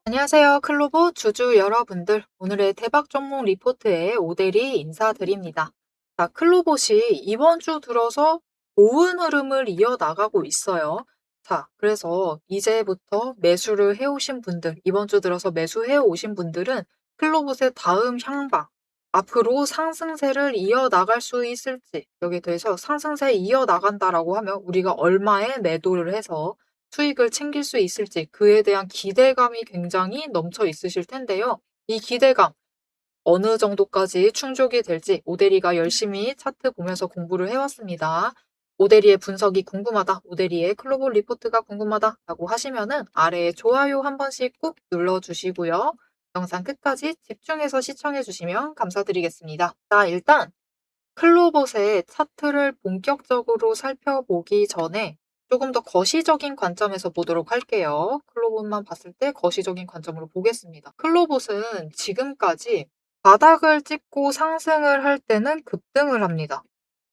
안녕하세요. 클로버 주주 여러분들. 오늘의 대박 종목 리포트에 오대리 인사드립니다. 자, 클로봇이 이번 주 들어서 좋은 흐름을 이어나가고 있어요. 자, 그래서 이제부터 매수를 해오신 분들, 이번 주 들어서 매수해 오신 분들은 클로봇의 다음 향방, 앞으로 상승세를 이어나갈 수 있을지, 여기에 대해서 상승세 이어나간다라고 하면 우리가 얼마에 매도를 해서 수익을 챙길 수 있을지 그에 대한 기대감이 굉장히 넘쳐 있으실 텐데요. 이 기대감 어느 정도까지 충족이 될지 오대리가 열심히 차트 보면서 공부를 해왔습니다. 오대리의 분석이 궁금하다, 오대리의 클로벌 리포트가 궁금하다라고 하시면은 아래에 좋아요 한 번씩 꾹 눌러주시고요. 영상 끝까지 집중해서 시청해주시면 감사드리겠습니다. 자, 일단 클로봇의 차트를 본격적으로 살펴보기 전에 조금 더 거시적인 관점에서 보도록 할게요. 클로봇만 봤을 때 거시적인 관점으로 보겠습니다. 클로봇은 지금까지 바닥을 찍고 상승을 할 때는 급등을 합니다.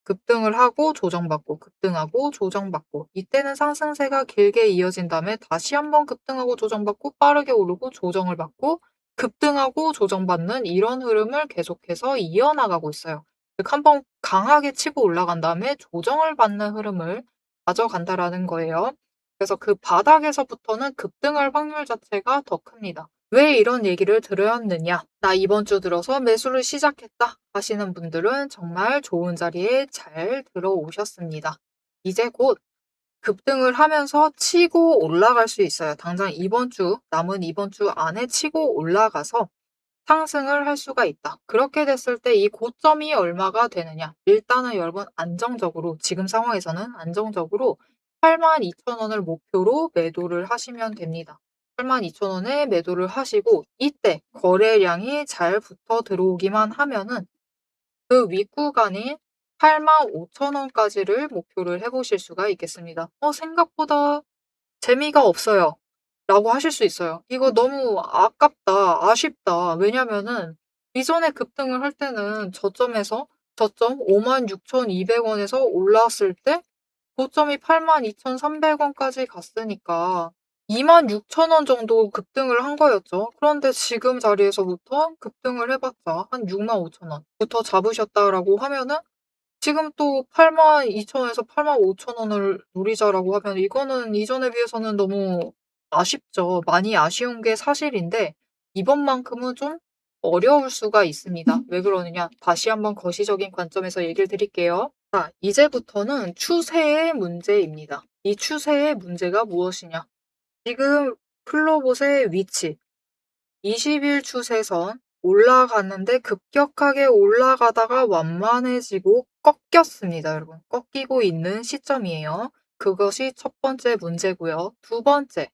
급등을 하고 조정받고 급등하고 조정받고 이때는 상승세가 길게 이어진 다음에 다시 한번 급등하고 조정받고 빠르게 오르고 조정을 받고 급등하고 조정받는 이런 흐름을 계속해서 이어나가고 있어요. 즉 한번 강하게 치고 올라간 다음에 조정을 받는 흐름을 가져간다라는 거예요. 그래서 그 바닥에서부터는 급등할 확률 자체가 더 큽니다. 왜 이런 얘기를 드렸느냐? 나 이번 주 들어서 매수를 시작했다 하시는 분들은 정말 좋은 자리에 잘 들어오셨습니다. 이제 곧 급등을 하면서 치고 올라갈 수 있어요. 당장 남은 이번 주 안에 치고 올라가서 상승을 할 수가 있다. 그렇게 됐을 때 이 고점이 얼마가 되느냐? 일단은 여러분 안정적으로 지금 상황에서는 안정적으로 82,000원을 목표로 매도를 하시면 됩니다. 82,000원에 매도를 하시고 이때 거래량이 잘 붙어 들어오기만 하면은 그 윗구간인 85,000원까지를 목표를 해보실 수가 있겠습니다. 생각보다 재미가 없어요. 라고 하실 수 있어요. 이거 너무 아깝다, 아쉽다. 왜냐면은 이전에 급등을 할 때는 저점 56,200원에서 올라왔을 때 고점이 82,300원까지 갔으니까 26,000원 정도 급등을 한 거였죠. 그런데 지금 자리에서부터 급등을 해봤자 한 65,000원부터 잡으셨다라고 하면은 지금 또 82,000원에서 85,000원을 노리자라고 하면 이거는 이전에 비해서는 너무 아쉽죠. 많이 아쉬운 게 사실인데 이번만큼은 좀 어려울 수가 있습니다. 왜 그러느냐? 다시 한번 거시적인 관점에서 얘기를 드릴게요. 자, 이제부터는 추세의 문제입니다. 이 추세의 문제가 무엇이냐? 지금 플로봇의 위치, 20일 추세선 올라갔는데 급격하게 올라가다가 완만해지고 꺾였습니다, 여러분. 꺾이고 있는 시점이에요. 그것이 첫 번째 문제고요. 두 번째,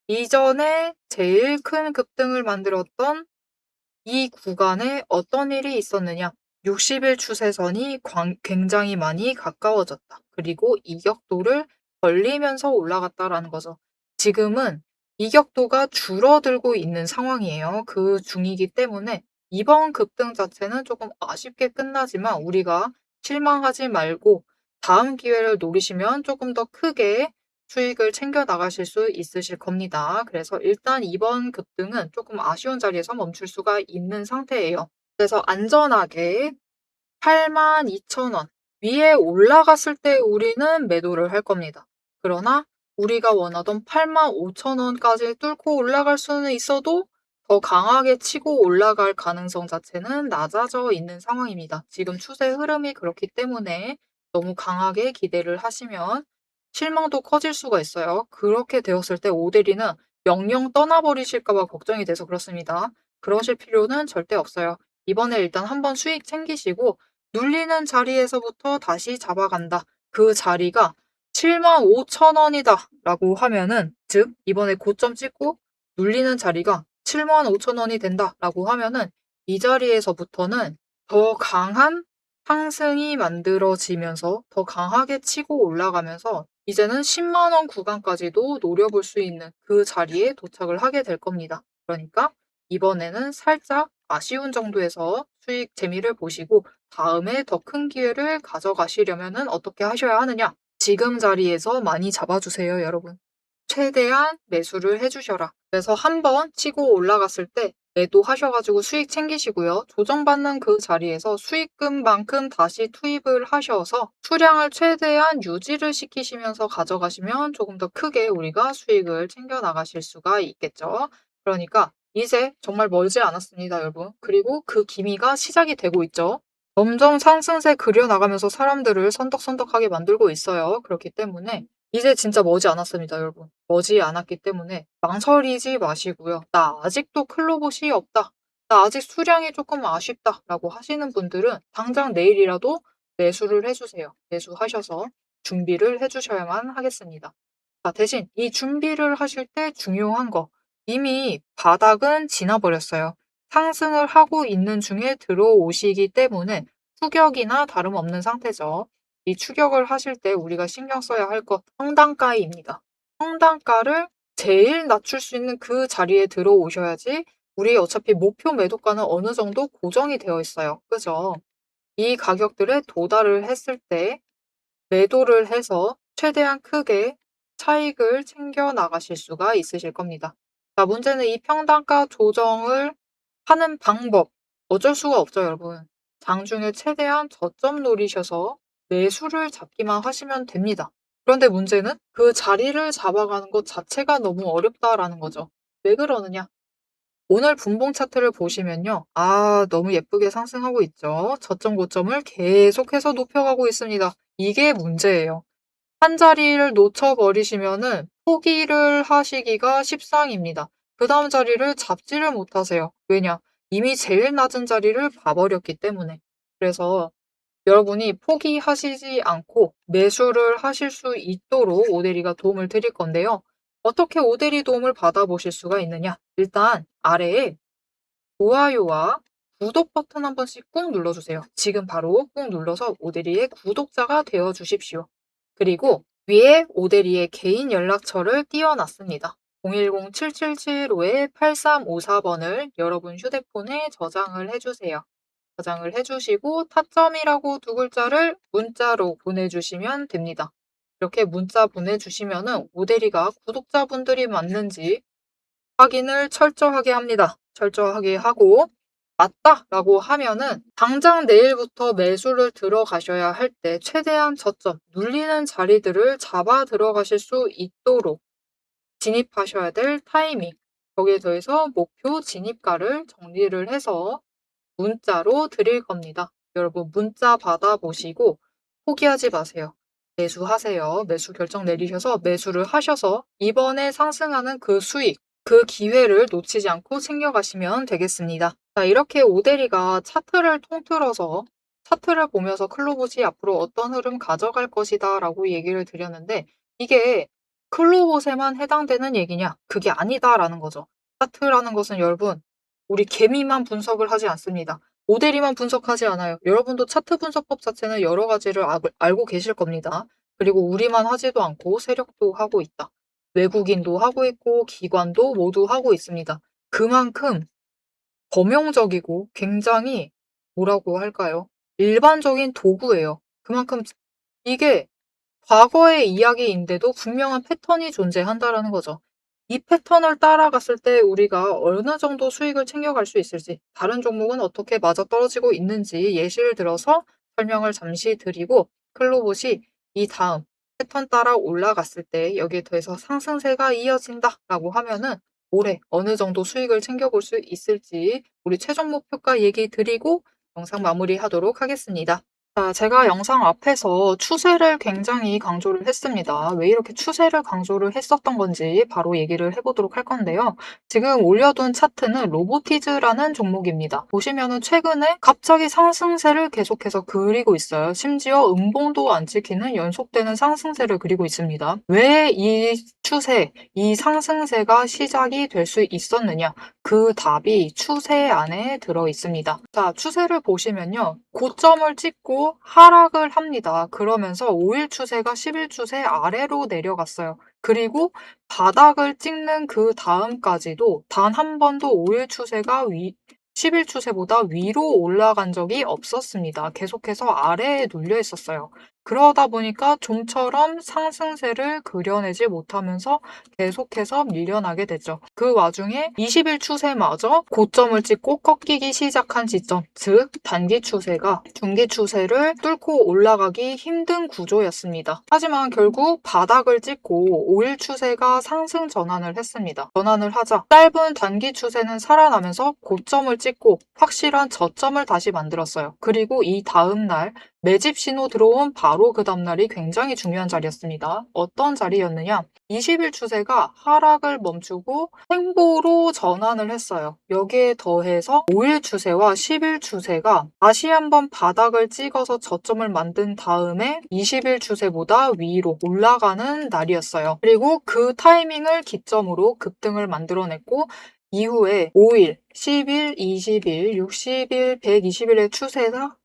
이전에 제일 큰 급등을 만들었던 이 구간에 어떤 일이 있었느냐? 60일 추세선이 굉장히 많이 가까워졌다. 그리고 이격도를 벌리면서 올라갔다라는 거죠. 지금은 이격도가 줄어들고 있는 상황이에요. 그 중이기 때문에 이번 급등 자체는 조금 아쉽게 끝나지만 우리가 실망하지 말고 다음 기회를 노리시면 조금 더 크게 수익을 챙겨 나가실 수 있으실 겁니다. 그래서 일단 이번 급등은 조금 아쉬운 자리에서 멈출 수가 있는 상태예요. 그래서 안전하게 82,000원 위에 올라갔을 때 우리는 매도를 할 겁니다. 그러나 우리가 원하던 85,000원까지 뚫고 올라갈 수는 있어도 더 강하게 치고 올라갈 가능성 자체는 낮아져 있는 상황입니다. 지금 추세 흐름이 그렇기 때문에 너무 강하게 기대를 하시면 실망도 커질 수가 있어요. 그렇게 되었을 때 오대리는 영영 떠나버리실까 봐 걱정이 돼서 그렇습니다. 그러실 필요는 절대 없어요. 이번에 일단 한번 수익 챙기시고 눌리는 자리에서부터 다시 잡아간다. 그 자리가 75,000원이다 라고 하면은, 즉 이번에 고점 찍고 눌리는 자리가 75,000원이 된다 라고 하면은 이 자리에서부터는 더 강한 상승이 만들어지면서 더 강하게 치고 올라가면서 이제는 10만 원 구간까지도 노려볼 수 있는 그 자리에 도착을 하게 될 겁니다. 그러니까 이번에는 살짝 아쉬운 정도에서 수익 재미를 보시고 다음에 더 큰 기회를 가져가시려면 어떻게 하셔야 하느냐? 지금 자리에서 많이 잡아주세요, 여러분. 최대한 매수를 해주셔라. 그래서 한번 치고 올라갔을 때 매도하셔가지고 수익 챙기시고요. 조정받는 그 자리에서 수익금만큼 다시 투입을 하셔서 수량을 최대한 유지를 시키시면서 가져가시면 조금 더 크게 우리가 수익을 챙겨 나가실 수가 있겠죠. 그러니까 이제 정말 멀지 않았습니다, 여러분. 그리고 그 기미가 시작이 되고 있죠. 점점 상승세 그려나가면서 사람들을 선덕선덕하게 만들고 있어요. 그렇기 때문에 이제 진짜 머지 않았습니다, 여러분. 머지 않았기 때문에 망설이지 마시고요. 나 아직도 클로봇이 없다. 나 아직 수량이 조금 아쉽다. 라고 하시는 분들은 당장 내일이라도 매수를 해주세요. 매수하셔서 준비를 해주셔야만 하겠습니다. 자, 대신 이 준비를 하실 때 중요한 거. 이미 바닥은 지나버렸어요. 상승을 하고 있는 중에 들어오시기 때문에 추격이나 다름없는 상태죠. 이 추격을 하실 때 우리가 신경 써야 할 것, 성단가입니다. 성단가를 제일 낮출 수 있는 그 자리에 들어오셔야지 우리 어차피 목표 매도가는 어느 정도 고정이 되어 있어요. 그죠? 이 가격들에 도달을 했을 때 매도를 해서 최대한 크게 차익을 챙겨 나가실 수가 있으실 겁니다. 자, 문제는 이 평단가 조정을 하는 방법. 어쩔 수가 없죠, 여러분. 장중에 최대한 저점 노리셔서 매수를 잡기만 하시면 됩니다. 그런데 문제는 그 자리를 잡아가는 것 자체가 너무 어렵다라는 거죠. 왜 그러느냐? 오늘 분봉 차트를 보시면요. 너무 예쁘게 상승하고 있죠. 저점 고점을 계속해서 높여가고 있습니다. 이게 문제예요. 한 자리를 놓쳐버리시면은 포기를 하시기가 십상입니다. 그 다음 자리를 잡지를 못하세요. 왜냐? 이미 제일 낮은 자리를 봐버렸기 때문에. 그래서 여러분이 포기하시지 않고 매수를 하실 수 있도록 오대리가 도움을 드릴 건데요. 어떻게 오대리 도움을 받아보실 수가 있느냐? 일단 아래에 좋아요와 구독 버튼 한 번씩 꾹 눌러주세요. 지금 바로 꾹 눌러서 오대리의 구독자가 되어 주십시오. 그리고 위에 오대리의 개인 연락처를 띄워놨습니다. 010-777-8354번을 여러분 휴대폰에 저장을 해주세요. 저장을 해주시고 타점이라고 두 글자를 문자로 보내주시면 됩니다. 이렇게 문자 보내주시면은 오대리가 구독자분들이 맞는지 확인을 철저하게 합니다. 철저하게 하고 맞다라고 하면은 당장 내일부터 매수를 들어가셔야 할 때 최대한 저점, 눌리는 자리들을 잡아 들어가실 수 있도록 진입하셔야 될 타이밍, 거기에 더해서 목표 진입가를 정리를 해서 문자로 드릴 겁니다. 여러분 문자 받아보시고 포기하지 마세요. 매수하세요. 매수 결정 내리셔서 매수를 하셔서 이번에 상승하는 그 수익, 그 기회를 놓치지 않고 챙겨가시면 되겠습니다. 자, 이렇게 오대리가 차트를 통틀어서 차트를 보면서 클로봇이 앞으로 어떤 흐름 가져갈 것이다 라고 얘기를 드렸는데 이게 클로봇에만 해당되는 얘기냐? 그게 아니다라는 거죠. 차트라는 것은 여러분 우리 개미만 분석을 하지 않습니다. 모델이만 분석하지 않아요. 여러분도 차트 분석법 자체는 여러 가지를 알고 계실 겁니다. 그리고 우리만 하지도 않고 세력도 하고 있다. 외국인도 하고 있고 기관도 모두 하고 있습니다. 그만큼 범용적이고 굉장히 뭐라고 할까요? 일반적인 도구예요. 그만큼 이게 과거의 이야기인데도 분명한 패턴이 존재한다라는 거죠. 이 패턴을 따라갔을 때 우리가 어느 정도 수익을 챙겨갈 수 있을지, 다른 종목은 어떻게 맞아떨어지고 있는지 예시를 들어서 설명을 잠시 드리고 클로봇이 이 다음 패턴 따라 올라갔을 때 여기에 더해서 상승세가 이어진다라고 하면은 올해 어느 정도 수익을 챙겨볼 수 있을지 우리 최종 목표가 얘기 드리고 영상 마무리하도록 하겠습니다. 자, 제가 영상 앞에서 추세를 굉장히 강조를 했습니다. 왜 이렇게 추세를 강조를 했었던 건지 바로 얘기를 해보도록 할 건데요. 지금 올려둔 차트는 로보티즈라는 종목입니다. 보시면은 최근에 갑자기 상승세를 계속해서 그리고 있어요. 심지어 음봉도 안 찍히는 연속되는 상승세를 그리고 있습니다. 왜 이 추세, 이 상승세가 시작이 될 수 있었느냐? 그 답이 추세 안에 들어 있습니다. 자, 추세를 보시면요. 고점을 찍고 하락을 합니다. 그러면서 5일 추세가 10일 추세 아래로 내려갔어요. 그리고 바닥을 찍는 그 다음까지도 단 한 번도 5일 추세가 10일 추세보다 위로 올라간 적이 없었습니다. 계속해서 아래에 눌려 있었어요. 그러다 보니까 좀처럼 상승세를 그려내지 못하면서 계속해서 밀려나게 되죠. 그 와중에 20일 추세마저 고점을 찍고 꺾이기 시작한 지점, 즉 단기 추세가 중기 추세를 뚫고 올라가기 힘든 구조였습니다. 하지만 결국 바닥을 찍고 5일 추세가 상승 전환을 했습니다. 전환을 하자 짧은 단기 추세는 살아나면서 고점을 찍고 확실한 저점을 다시 만들었어요. 그리고 이 다음 날 매집 신호 들어온 바로 그 다음날이 굉장히 중요한 자리였습니다. 어떤 자리였느냐? 20일 추세가 하락을 멈추고 횡보로 전환을 했어요. 여기에 더해서 5일 추세와 10일 추세가 다시 한번 바닥을 찍어서 저점을 만든 다음에 20일 추세보다 위로 올라가는 날이었어요. 그리고 그 타이밍을 기점으로 급등을 만들어냈고 이후에 5일, 10일, 20일, 60일, 120일의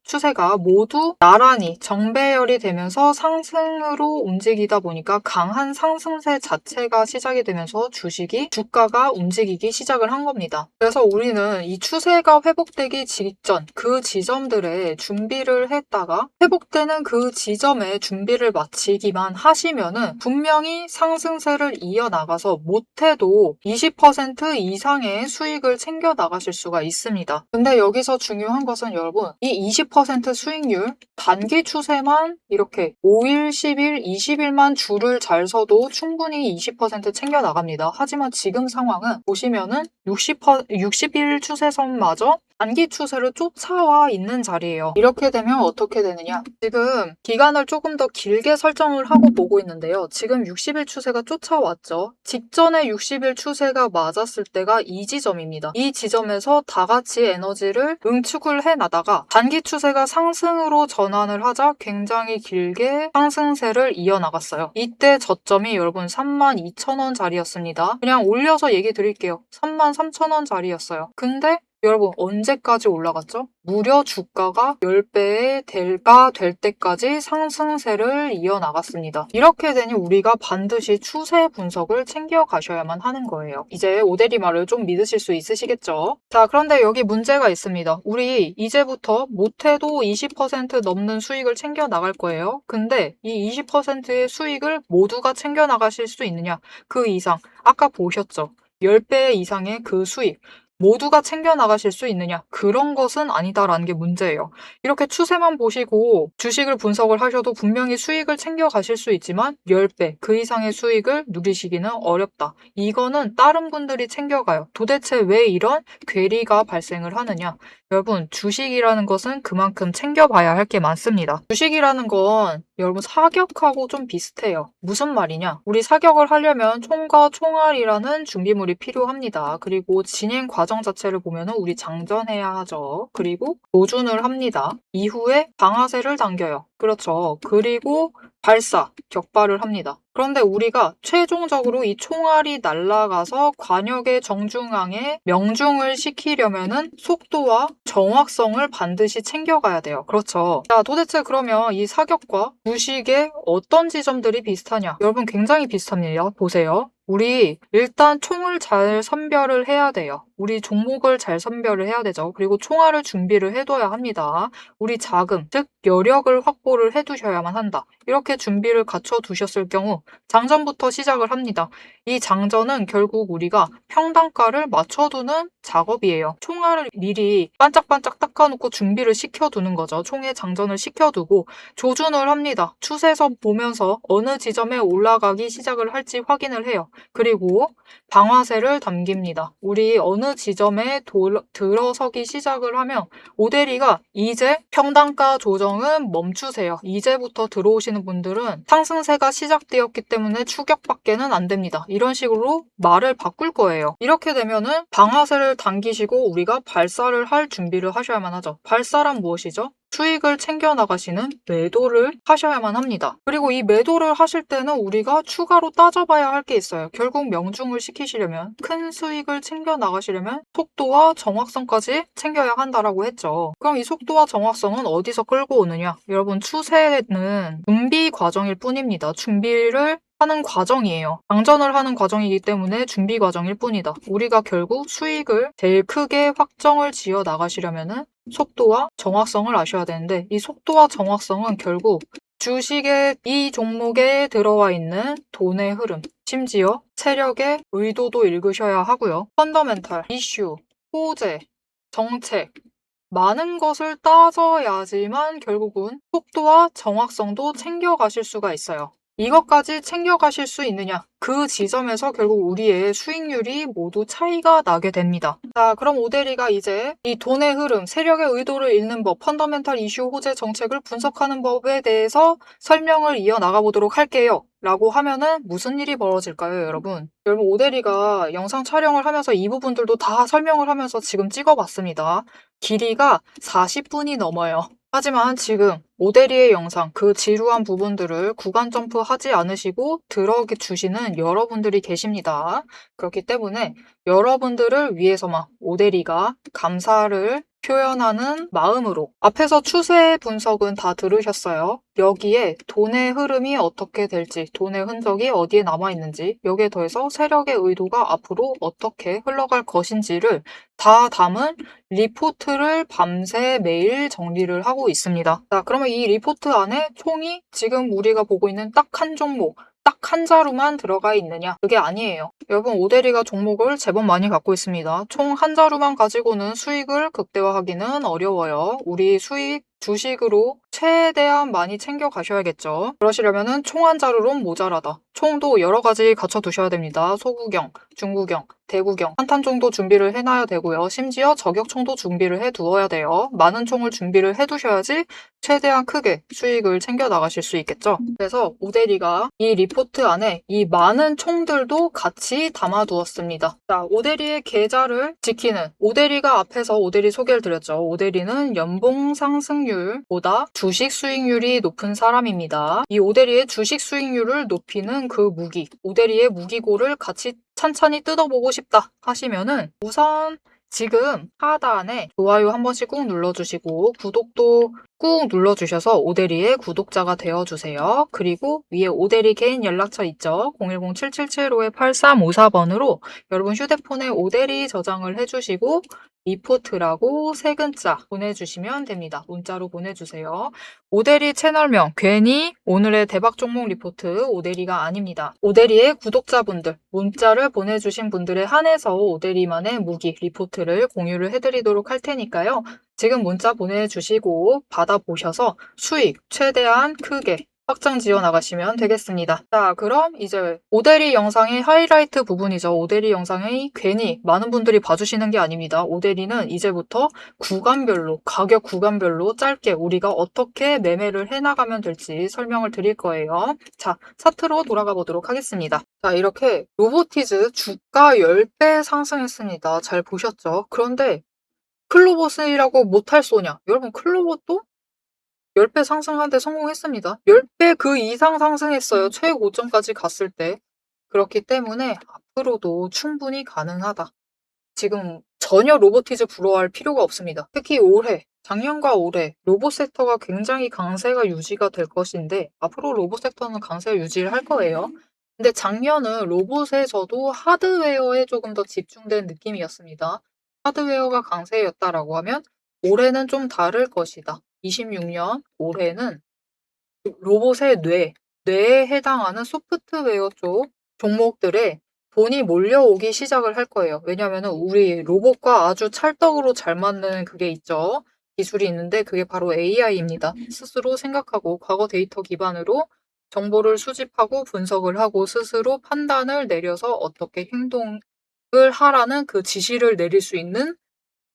추세가 모두 나란히 정배열이 되면서 상승으로 움직이다 보니까 강한 상승세 자체가 시작이 되면서 주가가 움직이기 시작을 한 겁니다. 그래서 우리는 이 추세가 회복되기 직전 그 지점들에 준비를 했다가 회복되는 그 지점에 준비를 마치기만 하시면은 분명히 상승세를 이어나가서 못해도 20% 이상의 수익을 챙겨 나가실 수가 있습니다. 근데 여기서 중요한 것은 여러분, 이 20% 수익률 단기 추세만 이렇게 5일, 10일, 20일만 줄을 잘 서도 충분히 20% 챙겨 나갑니다. 하지만 지금 상황은 보시면은 60일 추세선마저 단기 추세를 쫓아와 있는 자리예요. 이렇게 되면 어떻게 되느냐? 지금 기간을 조금 더 길게 설정을 하고 보고 있는데요. 지금 60일 추세가 쫓아왔죠. 직전에 60일 추세가 맞았을 때가 이 지점입니다. 이 지점에서 다 같이 에너지를 응축을 해나다가 단기 추세가 상승으로 전환을 하자 굉장히 길게 상승세를 이어나갔어요. 이때 저점이 여러분 32,000원 자리였습니다. 그냥 올려서 얘기 드릴게요. 33,000원 자리였어요. 근데 여러분 언제까지 올라갔죠? 무려 주가가 10배의 대가 될 때까지 상승세를 이어나갔습니다. 이렇게 되니 우리가 반드시 추세 분석을 챙겨가셔야만 하는 거예요. 이제 오대리 말을 좀 믿으실 수 있으시겠죠? 자, 그런데 여기 문제가 있습니다. 우리 이제부터 못해도 20% 넘는 수익을 챙겨 나갈 거예요. 근데 이 20%의 수익을 모두가 챙겨 나가실 수 있느냐? 그 이상 아까 보셨죠? 10배 이상의 그 수익 모두가 챙겨 나가실 수 있느냐? 그런 것은 아니다라는 게 문제예요. 이렇게 추세만 보시고 주식을 분석을 하셔도 분명히 수익을 챙겨 가실 수 있지만 10배, 그 이상의 수익을 누리시기는 어렵다. 이거는 다른 분들이 챙겨가요. 도대체 왜 이런 괴리가 발생을 하느냐? 여러분, 주식이라는 것은 그만큼 챙겨봐야 할 게 많습니다. 주식이라는 건 여러분 사격하고 좀 비슷해요. 무슨 말이냐? 우리 사격을 하려면 총과 총알이라는 준비물이 필요합니다. 그리고 진행 과정 자체를 보면 우리 장전해야 하죠. 그리고 조준을 합니다. 이후에 방아쇠를 당겨요. 그렇죠. 그리고 발사, 격발을 합니다. 그런데 우리가 최종적으로 이 총알이 날아가서 관역의 정중앙에 명중을 시키려면은 속도와 정확성을 반드시 챙겨가야 돼요. 그렇죠. 자, 도대체 그러면 이 사격과 주식의 어떤 지점들이 비슷하냐? 여러분 굉장히 비슷합니다. 보세요. 우리 일단 총을 잘 선별을 해야 돼요. 우리 종목을 잘 선별을 해야 되죠. 그리고 총알을 준비를 해둬야 합니다. 우리 자금, 즉 여력을 확보를 해두셔야만 한다. 이렇게 준비를 갖춰두셨을 경우 장전부터 시작을 합니다. 이 장전은 결국 우리가 평단가를 맞춰두는 작업이에요. 총알을 미리 반짝반짝 닦아놓고 준비를 시켜두는 거죠. 총에 장전을 시켜두고 조준을 합니다. 추세선 보면서 어느 지점에 올라가기 시작을 할지 확인을 해요. 그리고 방아쇠를 당깁니다. 우리 어느 지점에 들어서기 시작을 하면 오대리가 이제 평단가 조정은 멈추세요. 이제부터 들어오시는 분들은 상승세가 시작되었기 때문에 추격밖에는 안 됩니다. 이런 식으로 말을 바꿀 거예요. 이렇게 되면은 방아쇠를 당기시고 우리가 발사를 할 준비를 하셔야만 하죠. 발사란 무엇이죠? 수익을 챙겨 나가시는 매도를 하셔야만 합니다. 그리고 이 매도를 하실 때는 우리가 추가로 따져봐야 할 게 있어요. 결국 명중을 시키시려면 큰 수익을 챙겨 나가시려면 속도와 정확성까지 챙겨야 한다라고 했죠. 그럼 이 속도와 정확성은 어디서 끌고 오느냐? 여러분 추세는 준비 과정일 뿐입니다. 준비를 하는 과정이에요. 장전을 하는 과정이기 때문에 준비 과정일 뿐이다. 우리가 결국 수익을 제일 크게 확정을 지어 나가시려면은 속도와 정확성을 아셔야 되는데 이 속도와 정확성은 결국 주식의 이 종목에 들어와 있는 돈의 흐름, 심지어 세력의 의도도 읽으셔야 하고요. 펀더멘탈, 이슈, 호재, 정책, 많은 것을 따져야지만 결국은 속도와 정확성도 챙겨가실 수가 있어요. 이것까지 챙겨가실 수 있느냐? 그 지점에서 결국 우리의 수익률이 모두 차이가 나게 됩니다. 자, 그럼 오대리가 이제 이 돈의 흐름, 세력의 의도를 읽는 법, 펀더멘탈 이슈, 호재, 정책을 분석하는 법에 대해서 설명을 이어나가 보도록 할게요. 라고 하면은 무슨 일이 벌어질까요, 여러분? 여러분, 오대리가 영상 촬영을 하면서 이 부분들도 다 설명을 하면서 지금 찍어봤습니다. 길이가 40분이 넘어요. 하지만 지금 오대리의 영상, 그 지루한 부분들을 구간 점프하지 않으시고 들어주시는 여러분들이 계십니다. 그렇기 때문에 여러분들을 위해서만 오대리가 감사를 표현하는 마음으로 앞에서 추세 분석은 다 들으셨어요. 여기에 돈의 흐름이 어떻게 될지, 돈의 흔적이 어디에 남아있는지, 여기에 더해서 세력의 의도가 앞으로 어떻게 흘러갈 것인지를 다 담은 리포트를 밤새 매일 정리를 하고 있습니다. 자, 그러면 이 리포트 안에 총이 지금 우리가 보고 있는 딱 한 종목, 딱 한 자루만 들어가 있느냐? 그게 아니에요. 여러분, 오대리가 종목을 제법 많이 갖고 있습니다. 총 한 자루만 가지고는 수익을 극대화하기는 어려워요. 우리 수익 주식으로 최대한 많이 챙겨 가셔야겠죠. 그러시려면은 총 한 자루론 모자라다. 총도 여러 가지 갖춰 두셔야 됩니다. 소구경, 중구경, 대구경, 한탄 정도 준비를 해놔야 되고요. 심지어 저격총도 준비를 해두어야 돼요. 많은 총을 준비를 해두셔야지 최대한 크게 수익을 챙겨 나가실 수 있겠죠. 그래서 오대리가 이 리포트 안에 이 많은 총들도 같이 담아두었습니다. 자, 오대리의 계좌를 지키는 오대리가 앞에서 오대리 소개를 드렸죠. 오대리는 연봉 상승률보다 주식 수익률이 높은 사람입니다. 이 오대리의 주식 수익률을 높이는 그 무기, 오대리의 무기고를 같이 찬찬히 뜯어보고 싶다 하시면은 우선 지금 하단에 좋아요 한 번씩 꾹 눌러주시고 구독도 꾹 눌러주셔서 오대리의 구독자가 되어주세요. 그리고 위에 오대리 개인 연락처 있죠? 010-777-8354번으로 여러분 휴대폰에 오대리 저장을 해주시고 리포트라고 세 글자 보내주시면 됩니다. 문자로 보내주세요. 오대리 채널명 괜히 오늘의 대박 종목 리포트 오대리가 아닙니다. 오대리의 구독자분들 문자를 보내주신 분들에 한해서 오대리만의 무기 리포트를 공유를 해드리도록 할 테니까요. 지금 문자 보내주시고 받아보셔서 수익 최대한 크게 확장 지어 나가시면 되겠습니다. 자, 그럼 이제 오대리 영상의 하이라이트 부분이죠. 오대리 영상이 괜히 많은 분들이 봐주시는 게 아닙니다. 오대리는 이제부터 구간별로, 가격 구간별로 짧게 우리가 어떻게 매매를 해나가면 될지 설명을 드릴 거예요. 자, 차트로 돌아가 보도록 하겠습니다. 자, 이렇게 로보티즈 주가 10배 상승했습니다. 잘 보셨죠? 그런데 클로봇이라고 못할 소냐? 여러분, 클로봇도 10배 상승하는데 성공했습니다. 10배 그 이상 상승했어요. 최고점까지 갔을 때. 그렇기 때문에 앞으로도 충분히 가능하다. 지금 전혀 로보티즈 부러워할 필요가 없습니다. 특히 올해, 작년과 올해 로봇 섹터가 굉장히 강세가 유지가 될 것인데 앞으로 로봇 섹터는 강세가 유지를 할 거예요. 근데 작년은 로봇에서도 하드웨어에 조금 더 집중된 느낌이었습니다. 하드웨어가 강세였다라고 하면 올해는 좀 다를 것이다. 26년 올해는 로봇의 뇌에 해당하는 소프트웨어 쪽 종목들에 돈이 몰려오기 시작을 할 거예요. 왜냐면은 우리 로봇과 아주 찰떡으로 잘 맞는 그게 있죠. 기술이 있는데 그게 바로 AI입니다. 스스로 생각하고 과거 데이터 기반으로 정보를 수집하고 분석을 하고 스스로 판단을 내려서 어떻게 행동을 하라는 그 지시를 내릴 수 있는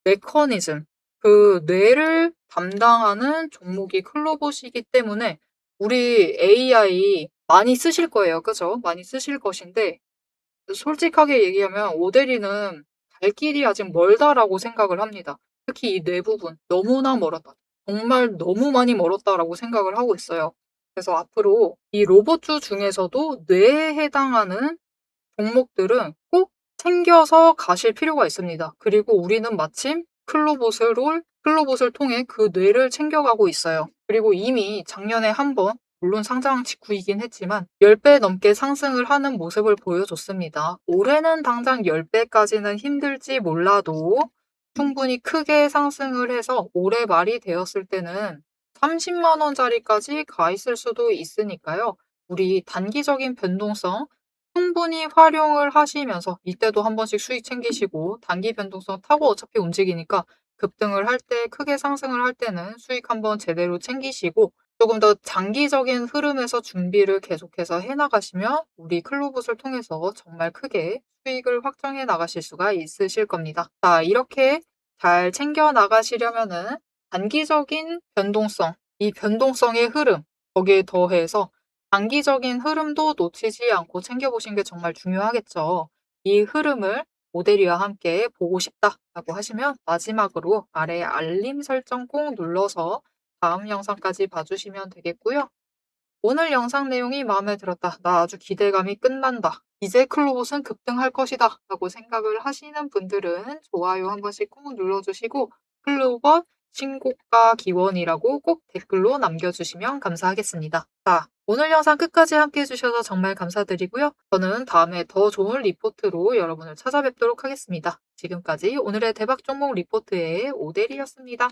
메커니즘, 그 뇌를 담당하는 종목이 클로봇이기 때문에 우리 AI 많이 쓰실 거예요. 그죠? 많이 쓰실 것인데 솔직하게 얘기하면 오대리는 갈 길이 아직 멀다라고 생각을 합니다. 특히 이 뇌 부분 너무나 멀었다. 정말 너무 많이 멀었다라고 생각을 하고 있어요. 그래서 앞으로 이 로봇주 중에서도 뇌에 해당하는 종목들은 꼭 챙겨서 가실 필요가 있습니다. 그리고 우리는 마침 클로봇을 통해 그 뇌를 챙겨가고 있어요. 그리고 이미 작년에 한번 물론 상장 직후이긴 했지만 10배 넘게 상승을 하는 모습을 보여줬습니다. 올해는 당장 10배까지는 힘들지 몰라도 충분히 크게 상승을 해서 올해 말이 되었을 때는 30만 원짜리까지 가 있을 수도 있으니까요. 우리 단기적인 변동성 충분히 활용을 하시면서 이때도 한 번씩 수익 챙기시고 단기 변동성 타고 어차피 움직이니까 급등을 할 때 크게 상승을 할 때는 수익 한번 제대로 챙기시고 조금 더 장기적인 흐름에서 준비를 계속해서 해 나가시면 우리 클로봇을 통해서 정말 크게 수익을 확정해 나가실 수가 있으실 겁니다. 자, 이렇게 잘 챙겨 나가시려면은 단기적인 변동성, 이 변동성의 흐름, 거기에 더해서 장기적인 흐름도 놓치지 않고 챙겨보신 게 정말 중요하겠죠. 이 흐름을 모델이와 함께 보고 싶다라고 하시면 마지막으로 아래 알림 설정 꼭 눌러서 다음 영상까지 봐주시면 되겠고요. 오늘 영상 내용이 마음에 들었다. 나 아주 기대감이 끝난다. 이제 클로봇은 급등할 것이다. 라고 생각을 하시는 분들은 좋아요 한 번씩 꼭 눌러주시고 클로봇 신고가 기원이라고 꼭 댓글로 남겨주시면 감사하겠습니다. 자, 오늘 영상 끝까지 함께 해주셔서 정말 감사드리고요. 저는 다음에 더 좋은 리포트로 여러분을 찾아뵙도록 하겠습니다. 지금까지 오늘의 대박 종목 리포트의 오대리였습니다.